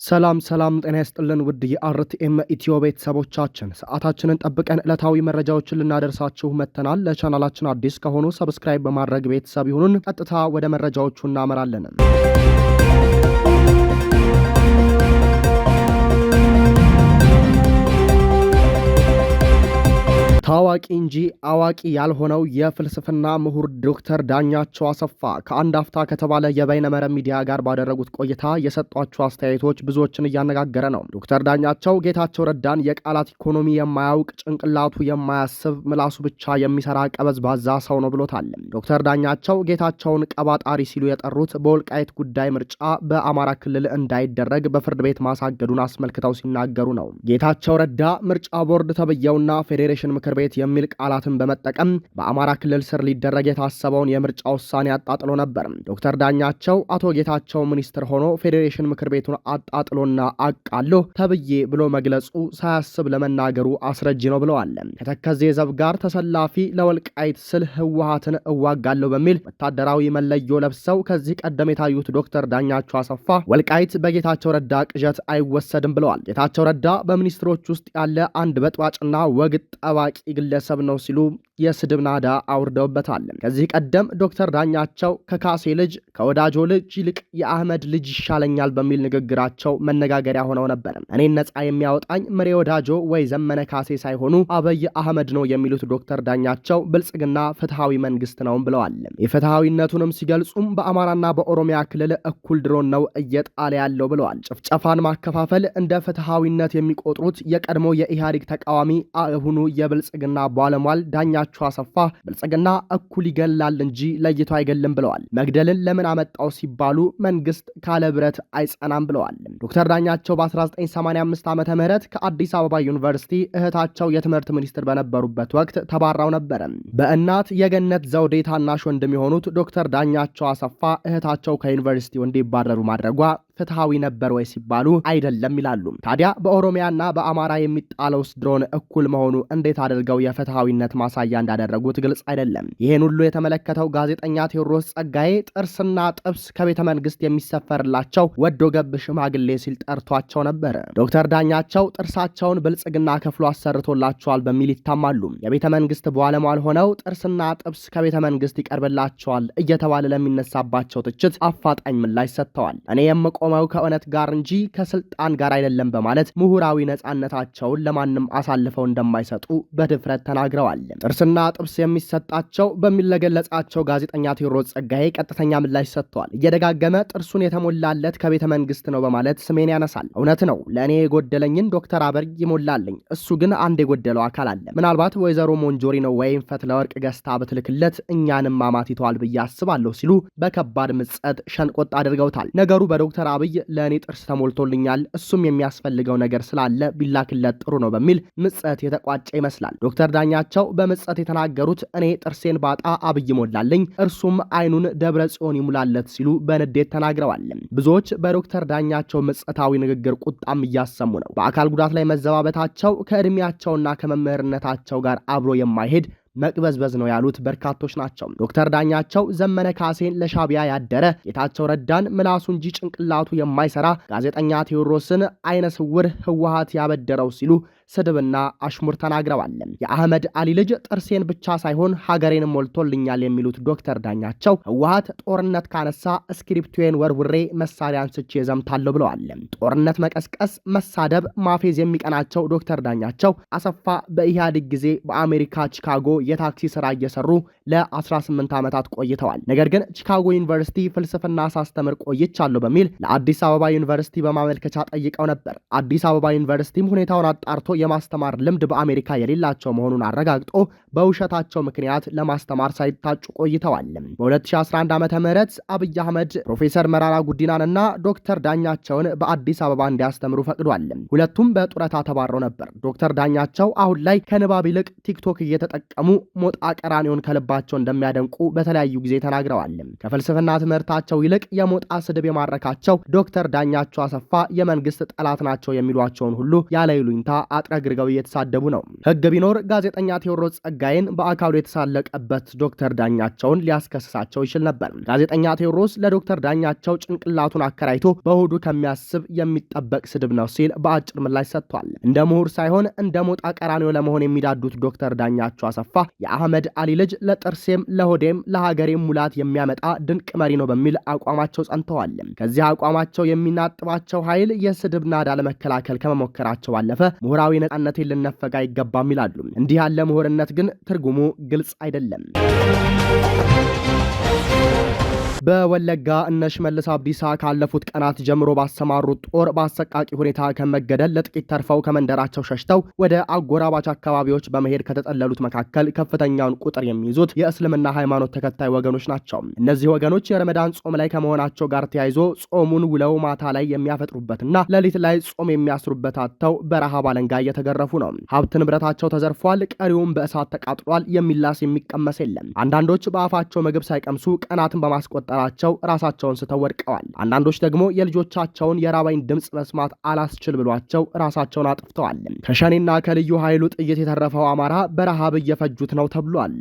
ሰላም ጤና ይስጥልን ውድ የአርቲኤም ኢትዮ ቤተሰቦቻችን ሰዓታችንን ጠብቀን ዕለታዊ መረጃዎችን ልናደርሳችሁ መጥተናል። ለቻናላችን አዲስ ከሆኑ ሰብስክራይብ በማድረግ ቤተሰብ ይሁኑን። ቀጥታ ወደ መረጃዎቹ እናመራለን። ታዋቂ እንጂ አዋቂ ያልሆነው የፍልስፍና ምሁር ዶክተር ዳኛቸው አሰፋ ከአንድ አፍታ ከተባለ የበይነመረብ ሚዲያ ጋር ባደረጉት ቆይታ የሰጧቸው አስተያየቶች ብዙዎችን እያነጋገረ ነው። ዶክተር ዳኛቸው ጌታቸው ረዳን የቃላት ኢኮኖሚ የማያውቅ ጭንቅላቱ የማያስብ ምላሱ ብቻ የሚሰራ ቀበዝባዛ ሰው ነው ብሎታል። ዶክተር ዳኛቸው ጌታቸውን ቀባጣሪ ሲሉ የጠሩት በወልቃይት ጉዳይ ምርጫ በአማራ ክልል እንዳይደረግ በፍርድ ቤት ማሳገዱን አስመልክተው ሲናገሩ ነው። ጌታቸው ረዳ ምርጫ ቦርድ ተብየውና ፌዴሬሽን ምክር ቤት የሚል ቃላትን በመጠቀም በአማራ ክልል ስር ሊደረግ የታሰበውን የምርጫ ውሳኔ አጣጥሎ ነበር። ዶክተር ዳኛቸው አቶ ጌታቸው ሚኒስትር ሆኖ ፌዴሬሽን ምክር ቤቱን አጣጥሎና አቃሎ ተብዬ ብሎ መግለጹ ሳያስብ ለመናገሩ አስረጅ ነው ብለዋል። ከተከዜ ዘብ ጋር ተሰላፊ ለወልቃይት ስል ህወሓትን እዋጋለሁ በሚል ወታደራዊ መለዮ ለብሰው ከዚህ ቀደም የታዩት ዶክተር ዳኛቸው አሰፋ ወልቃይት በጌታቸው ረዳ ቅዠት አይወሰድም ብለዋል። ጌታቸው ረዳ በሚኒስትሮች ውስጥ ያለ አንድ በጥባጭና ወግ ጠባቂ ግለሰብ ነው ሲሉ የስድብ ናዳ አውርደውበታል። ከዚህ ቀደም ዶክተር ዳኛቸው ከካሴ ልጅ ከወዳጆ ልጅ ይልቅ የአህመድ ልጅ ይሻለኛል በሚል ንግግራቸው መነጋገሪያ ሆነው ነበር። እኔን ነጻ የሚያወጣኝ ምሬ ወዳጆ ወይ ዘመነ ካሴ ሳይሆኑ አብይ አህመድ ነው የሚሉት ዶክተር ዳኛቸው ብልጽግና ፍትሃዊ መንግስት ነው ብለዋል። የፍትሃዊነቱንም ሲገልጹም በአማራና በኦሮሚያ ክልል እኩል ድሮን ነው እየጣለ ያለው ብለዋል። ጭፍጨፋን ማከፋፈል እንደ ፍትሃዊነት የሚቆጥሩት የቀድሞ የኢህአዴግ ተቃዋሚ አሁኑ የብልጽግና ባለሟል ዳኛቸው አሰፋ ብልጽግና እኩል ይገላል እንጂ ለይቶ አይገልም ብለዋል። መግደልን ለምን አመጣው ሲባሉ መንግስት ካለ ብረት አይጸናም ብለዋል። ዶክተር ዳኛቸው በ1985 ዓመተ ምህረት ከአዲስ አበባ ዩኒቨርሲቲ እህታቸው የትምህርት ሚኒስትር በነበሩበት ወቅት ተባራው ነበር። በእናት የገነት ዘውዴ ታናሽ ወንድም የሆኑት ዶክተር ዳኛቸው አሰፋ እህታቸው ከዩኒቨርሲቲው እንዲባረሩ ማድረጓ ፍትሃዊ ነበር ወይ ሲባሉ አይደለም ይላሉ። ታዲያ በኦሮሚያና በአማራ የሚጣለውስ ድሮን እኩል መሆኑ እንዴት አድርገው የፍትሃዊነት ማሳያ እንዳደረጉት ግልጽ አይደለም። ይህን ሁሉ የተመለከተው ጋዜጠኛ ቴዎድሮስ ጸጋዬ ጥርስና ጥብስ ከቤተ መንግስት የሚሰፈርላቸው ወዶ ገብ ሽማግሌ ሲል ጠርቷቸው ነበር። ዶክተር ዳኛቸው ጥርሳቸውን ብልጽግና ከፍሎ አሰርቶላቸዋል በሚል ይታማሉ። የቤተ መንግስት ባለሟል ሆነው ጥርስና ጥብስ ከቤተ መንግስት ይቀርብላቸዋል እየተባለ ለሚነሳባቸው ትችት አፋጣኝ ምላሽ ሰጥተዋል። እኔ ቆመው ከእውነት ጋር እንጂ ከስልጣን ጋር አይደለም በማለት ምሁራዊ ነጻነታቸውን ለማንም አሳልፈው እንደማይሰጡ በድፍረት ተናግረዋል። ጥርስና ጥብስ የሚሰጣቸው በሚል ለገለጻቸው ጋዜጠኛ ቴዎድሮስ ጸጋዬ ቀጥተኛ ምላሽ ሰጥተዋል። እየደጋገመ ጥርሱን የተሞላለት ከቤተ መንግስት ነው በማለት ስሜን ያነሳል። እውነት ነው፣ ለእኔ የጎደለኝን ዶክተር አብይ ይሞላልኝ። እሱ ግን አንድ የጎደለው አካል አለ። ምናልባት ወይዘሮ ሞንጆሪ ነው ወይም ፈትለወርቅ ገዝታ ብትልክለት እኛንም አማቲተዋል ብዬ አስባለሁ ሲሉ በከባድ ምጸት ሸንቆጥ አድርገውታል። ነገሩ በዶክተር አብይ ለእኔ ጥርስ ተሞልቶልኛል፣ እሱም የሚያስፈልገው ነገር ስላለ ቢላክለት ጥሩ ነው በሚል ምጸት የተቋጨ ይመስላል። ዶክተር ዳኛቸው በምጸት የተናገሩት እኔ ጥርሴን ባጣ አብይ ሞላልኝ፣ እርሱም አይኑን ደብረ ጽዮን ይሙላለት ሲሉ በንዴት ተናግረዋል። ብዙዎች በዶክተር ዳኛቸው ምጸታዊ ንግግር ቁጣም እያሰሙ ነው። በአካል ጉዳት ላይ መዘባበታቸው ከእድሜያቸውና ከመምህርነታቸው ጋር አብሮ የማይሄድ መቅበዝበዝ ነው ያሉት በርካቶች ናቸው። ዶክተር ዳኛቸው ዘመነ ካሴን ለሻቢያ ያደረ ጌታቸው ረዳን ምላሱ እንጂ ጭንቅላቱ የማይሰራ ጋዜጠኛ ቴዎድሮስን አይነ ስውር ህወሓት ያበደረው ሲሉ ስድብና አሽሙር ተናግረዋል። የአህመድ አሊ ልጅ ጥርሴን ብቻ ሳይሆን ሀገሬን ሞልቶልኛል የሚሉት ዶክተር ዳኛቸው ህወሓት ጦርነት ካነሳ እስክሪፕቶን ወርውሬ መሳሪያ አንስቼ ዘምታለሁ ብለዋል። ጦርነት መቀስቀስ፣ መሳደብ፣ ማፌዝ የሚቀናቸው ዶክተር ዳኛቸው አሰፋ በኢህአዴግ ጊዜ በአሜሪካ ቺካጎ የታክሲ ስራ እየሰሩ ለ18 ዓመታት ቆይተዋል። ነገር ግን ቺካጎ ዩኒቨርሲቲ ፍልስፍና ሳስተምር ቆይቻለሁ በሚል ለአዲስ አበባ ዩኒቨርሲቲ በማመልከቻ ጠይቀው ነበር። አዲስ አበባ ዩኒቨርሲቲም ሁኔታውን አጣርቶ የማስተማር ልምድ በአሜሪካ የሌላቸው መሆኑን አረጋግጦ በውሸታቸው ምክንያት ለማስተማር ሳይታጩ ቆይተዋል። በ2011 ዓመተ ምህረት አብይ አህመድ ፕሮፌሰር መራራ ጉዲናንና ዶክተር ዳኛቸውን በአዲስ አበባ እንዲያስተምሩ ፈቅዷል። ሁለቱም በጡረታ ተባረው ነበር። ዶክተር ዳኛቸው አሁን ላይ ከንባብ ይልቅ ቲክቶክ እየተጠቀሙ ሞጣ ቀራኒዮን ከልባቸው እንደሚያደንቁ በተለያዩ ጊዜ ተናግረዋል። ከፍልስፍና ትምህርታቸው ይልቅ የሞጣ ስድብ የማረካቸው ዶክተር ዳኛቸው አሰፋ የመንግስት ጠላት ናቸው የሚሏቸውን ሁሉ ያለ ይሉኝታ አጥረግርገው እየተሳደቡ ነው። ህግ ቢኖር ጋዜጠኛ ቴዎድሮስ ጸጋዬን በአካሉ የተሳለቀበት ዶክተር ዳኛቸውን ሊያስከስሳቸው ይችል ነበር። ጋዜጠኛ ቴዎድሮስ ለዶክተር ዳኛቸው ጭንቅላቱን አከራይቶ በሆዱ ከሚያስብ የሚጠበቅ ስድብ ነው ሲል በአጭር ምላሽ ሰጥቷል። እንደ ምሁር ሳይሆን እንደ ሞጣ ቀራኒዮ ለመሆን የሚዳዱት ዶክተር ዳኛቸው አሰፋ የአህመድ አሊ ልጅ ለጥርሴም ለሆዴም ለሀገሬም ሙላት የሚያመጣ ድንቅ መሪ ነው በሚል አቋማቸው ጸንተዋል። ከዚህ አቋማቸው የሚናጥባቸው ኃይል የስድብ ናዳ ለመከላከል ከመሞከራቸው ባለፈ ምሁራዊ ነጻነትን ልነፈግ አይገባም ይላሉ። እንዲህ ያለ ምሁርነት ግን ትርጉሙ ግልጽ አይደለም። በወለጋ እነ ሽመልስ አብዲሳ ካለፉት ቀናት ጀምሮ ባሰማሩት ጦር በአሰቃቂ ሁኔታ ከመገደል ለጥቂት ተርፈው ከመንደራቸው ሸሽተው ወደ አጎራባች አካባቢዎች በመሄድ ከተጠለሉት መካከል ከፍተኛውን ቁጥር የሚይዙት የእስልምና ሃይማኖት ተከታይ ወገኖች ናቸው። እነዚህ ወገኖች የረመዳን ጾም ላይ ከመሆናቸው ጋር ተያይዞ ጾሙን ውለው ማታ ላይ የሚያፈጥሩበትና ሌሊት ላይ ጾም የሚያስሩበት አጥተው በረሃብ አለንጋ እየተገረፉ ነው። ሀብት ንብረታቸው ተዘርፏል፣ ቀሪውም በእሳት ተቃጥሏል። የሚላስ የሚቀመስ የለም። አንዳንዶች በአፋቸው ምግብ ሳይቀምሱ ቀናትን በማስቆጠር ራሳቸውን ስተው ወድቀዋል። አንዳንዶች ደግሞ የልጆቻቸውን የራባይን ድምፅ መስማት አላስችል ብሏቸው ራሳቸውን አጥፍተዋል። ከሸኔና ከልዩ ኃይሉ ጥይት የተረፈው አማራ በረሃብ እየፈጁት ነው ተብሏል።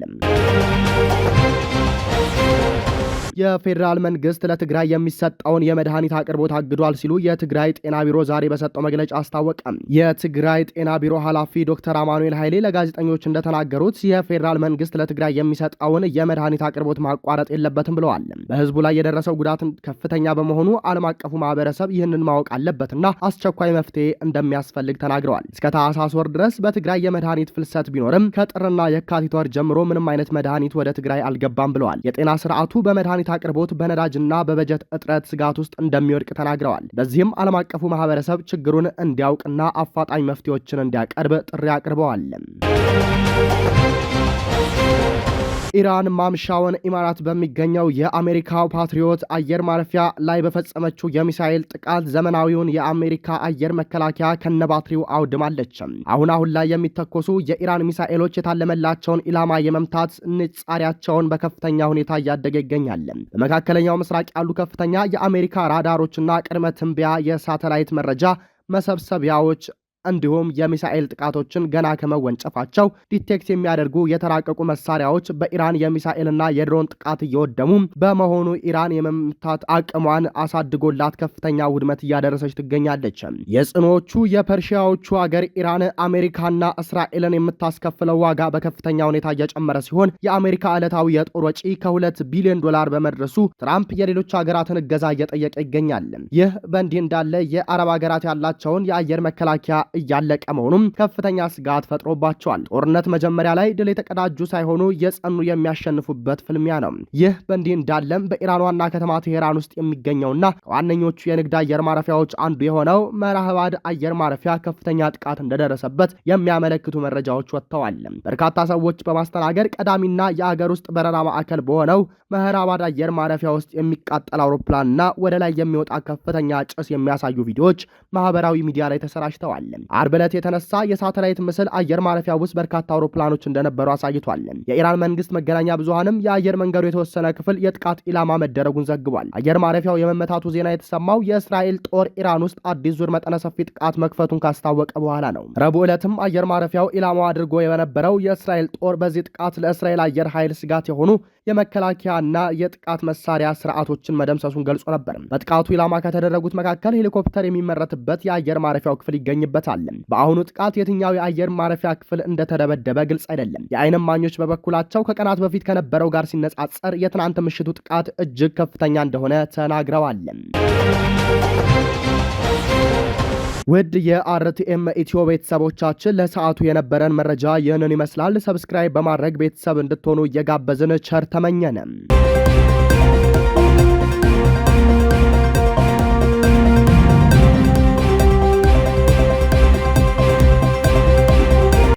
የፌዴራል መንግስት ለትግራይ የሚሰጠውን የመድኃኒት አቅርቦት አግዷል ሲሉ የትግራይ ጤና ቢሮ ዛሬ በሰጠው መግለጫ አስታወቀ። የትግራይ ጤና ቢሮ ኃላፊ ዶክተር አማኑኤል ኃይሌ ለጋዜጠኞች እንደተናገሩት የፌዴራል መንግስት ለትግራይ የሚሰጠውን የመድኃኒት አቅርቦት ማቋረጥ የለበትም ብለዋል። በህዝቡ ላይ የደረሰው ጉዳት ከፍተኛ በመሆኑ ዓለም አቀፉ ማህበረሰብ ይህንን ማወቅ አለበትና አስቸኳይ መፍትሄ እንደሚያስፈልግ ተናግረዋል። እስከ ታህሳስ ወር ድረስ በትግራይ የመድኃኒት ፍልሰት ቢኖርም ከጥርና የካቲት ወር ጀምሮ ምንም አይነት መድኃኒት ወደ ትግራይ አልገባም ብለዋል። የጤና ስርዓቱ በመድኃኒት አቅርቦት በነዳጅና በበጀት እጥረት ስጋት ውስጥ እንደሚወድቅ ተናግረዋል። በዚህም ዓለም አቀፉ ማህበረሰብ ችግሩን እንዲያውቅና አፋጣኝ መፍትሄዎችን እንዲያቀርብ ጥሪ አቅርበዋል። ኢራን ማምሻውን ኢማራት በሚገኘው የአሜሪካው ፓትሪዮት አየር ማረፊያ ላይ በፈጸመችው የሚሳኤል ጥቃት ዘመናዊውን የአሜሪካ አየር መከላከያ ከነባትሪው አውድማለች። አሁን ላይ የሚተኮሱ የኢራን ሚሳኤሎች የታለመላቸውን ኢላማ የመምታት ንጻሪያቸውን በከፍተኛ ሁኔታ እያደገ ይገኛል። በመካከለኛው ምስራቅ ያሉ ከፍተኛ የአሜሪካ ራዳሮችና ቅድመ ትንበያ የሳተላይት መረጃ መሰብሰቢያዎች እንዲሁም የሚሳኤል ጥቃቶችን ገና ከመወንጨፋቸው ዲቴክት የሚያደርጉ የተራቀቁ መሳሪያዎች በኢራን የሚሳኤልና የድሮን ጥቃት እየወደሙ በመሆኑ ኢራን የመምታት አቅሟን አሳድጎላት ከፍተኛ ውድመት እያደረሰች ትገኛለች። የጽኖቹ የፐርሺያዎቹ ሀገር ኢራን አሜሪካና እስራኤልን የምታስከፍለው ዋጋ በከፍተኛ ሁኔታ እየጨመረ ሲሆን የአሜሪካ ዕለታዊ የጦር ወጪ $2 ቢሊዮን በመድረሱ ትራምፕ የሌሎች ሀገራትን እገዛ እየጠየቀ ይገኛል። ይህ በእንዲህ እንዳለ የአረብ ሀገራት ያላቸውን የአየር መከላከያ እያለቀ መሆኑም ከፍተኛ ስጋት ፈጥሮባቸዋል። ጦርነት መጀመሪያ ላይ ድል የተቀዳጁ ሳይሆኑ የጸኑ የሚያሸንፉበት ፍልሚያ ነው። ይህ በእንዲህ እንዳለም በኢራን ዋና ከተማ ቴሄራን ውስጥ የሚገኘውና ከዋነኞቹ የንግድ አየር ማረፊያዎች አንዱ የሆነው መርሃባድ አየር ማረፊያ ከፍተኛ ጥቃት እንደደረሰበት የሚያመለክቱ መረጃዎች ወጥተዋል። በርካታ ሰዎች በማስተናገድ ቀዳሚና የአገር ውስጥ በረራ ማዕከል በሆነው መርሃባድ አየር ማረፊያ ውስጥ የሚቃጠል አውሮፕላንና ወደ ላይ የሚወጣ ከፍተኛ ጭስ የሚያሳዩ ቪዲዮዎች ማህበራዊ ሚዲያ ላይ ተሰራጭተዋል። አርብ ዕለት የተነሳ የሳተላይት ምስል አየር ማረፊያ ውስጥ በርካታ አውሮፕላኖች እንደነበሩ አሳይቷል። የኢራን መንግስት መገናኛ ብዙሃንም የአየር መንገዱ የተወሰነ ክፍል የጥቃት ኢላማ መደረጉን ዘግቧል። አየር ማረፊያው የመመታቱ ዜና የተሰማው የእስራኤል ጦር ኢራን ውስጥ አዲስ ዙር መጠነ ሰፊ ጥቃት መክፈቱን ካስታወቀ በኋላ ነው። ረቡዕ ዕለትም አየር ማረፊያው ኢላማው አድርጎ የነበረው የእስራኤል ጦር በዚህ ጥቃት ለእስራኤል አየር ኃይል ስጋት የሆኑ የመከላከያና የጥቃት መሳሪያ ስርዓቶችን መደምሰሱን ገልጾ ነበር። በጥቃቱ ኢላማ ከተደረጉት መካከል ሄሊኮፕተር የሚመረትበት የአየር ማረፊያው ክፍል ይገኝበታል። በአሁኑ ጥቃት የትኛው የአየር ማረፊያ ክፍል እንደተደበደበ ግልጽ አይደለም። የዓይን እማኞች በበኩላቸው ከቀናት በፊት ከነበረው ጋር ሲነጻጸር የትናንት ምሽቱ ጥቃት እጅግ ከፍተኛ እንደሆነ ተናግረዋል። ውድ የአርቲኤም ኢትዮ ቤተሰቦቻችን ለሰዓቱ የነበረን መረጃ ይህንን ይመስላል። ሰብስክራይብ በማድረግ ቤተሰብ እንድትሆኑ እየጋበዝን ቸር ተመኘን።